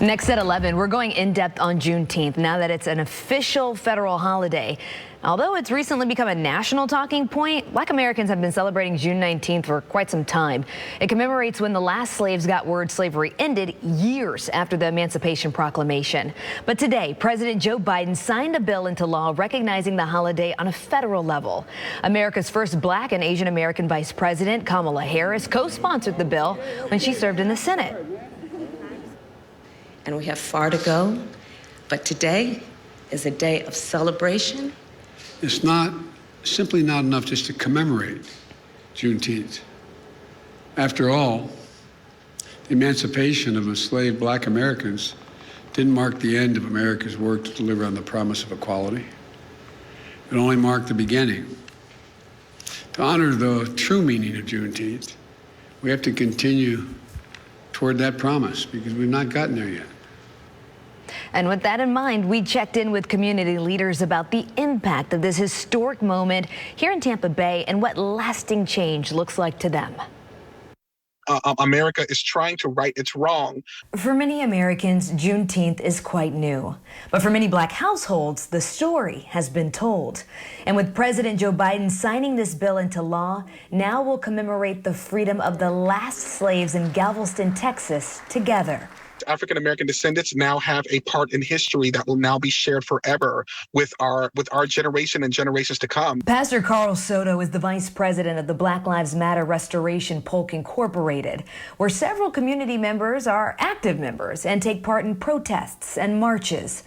Next at 11, we're going in-depth on Juneteenth now that it's an official federal holiday. Although it's recently become a national talking point, Black Americans have been celebrating June 19th for quite some time. It commemorates when the last slaves got word slavery ended years after the Emancipation Proclamation. But today, President Joe Biden signed a bill into law recognizing the holiday on a federal level. America's first Black and Asian American Vice President, Kamala Harris, co-sponsored the bill when she served in the Senate. And we have far to go, but today is a day of celebration. It's simply not enough just to commemorate Juneteenth. After all, the emancipation of enslaved Black Americans didn't mark the end of America's work to deliver on the promise of equality. It only marked the beginning. To honor the true meaning of Juneteenth, we have to continue toward that promise because we've not gotten there yet. And with that in mind, we checked in with community leaders about the impact of this historic moment here in Tampa Bay and what lasting change looks like to them. America is trying to right its wrong. For many Americans, Juneteenth is quite new. But for many Black households, the story has been told. And with President Joe Biden signing this bill into law, now we'll commemorate the freedom of the last slaves in Galveston, Texas, together. African-American descendants now have a part in history that will now be shared forever with our generation and generations to come. Pastor Carl Soto is the vice president of the Black Lives Matter Restoration Polk Incorporated, where several community members are active members and take part in protests and marches,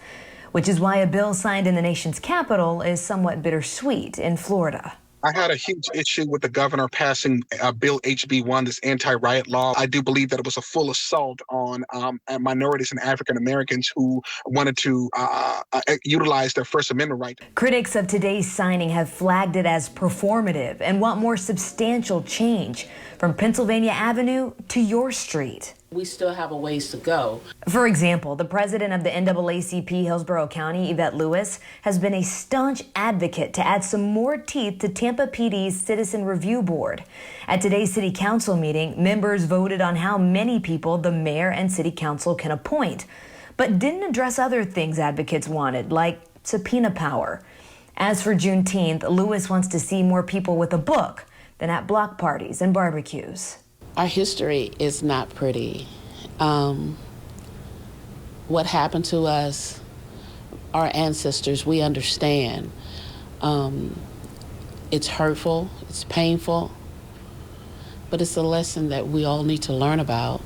which is why a bill signed in the nation's capital is somewhat bittersweet in Florida. I had a huge issue with the governor passing Bill HB1, this anti-riot law. I do believe that it was a full assault on minorities and African Americans who wanted to utilize their First Amendment right. Critics of today's signing have flagged it as performative and want more substantial change from Pennsylvania Avenue to your street. We still have a ways to go. For example, the president of the NAACP Hillsborough County, YVETTE Lewis, has been a staunch advocate to add some more teeth to Tampa PD's Citizen Review Board. At today's city council meeting, members voted on how many people the mayor and city council can appoint, but didn't address other things advocates wanted, like subpoena power. As for Juneteenth, Lewis wants to see more people with a book than at block parties and barbecues. Our history is not pretty. What happened to us, our ancestors, we understand. It's hurtful, it's painful, but it's a lesson that we all need to learn about.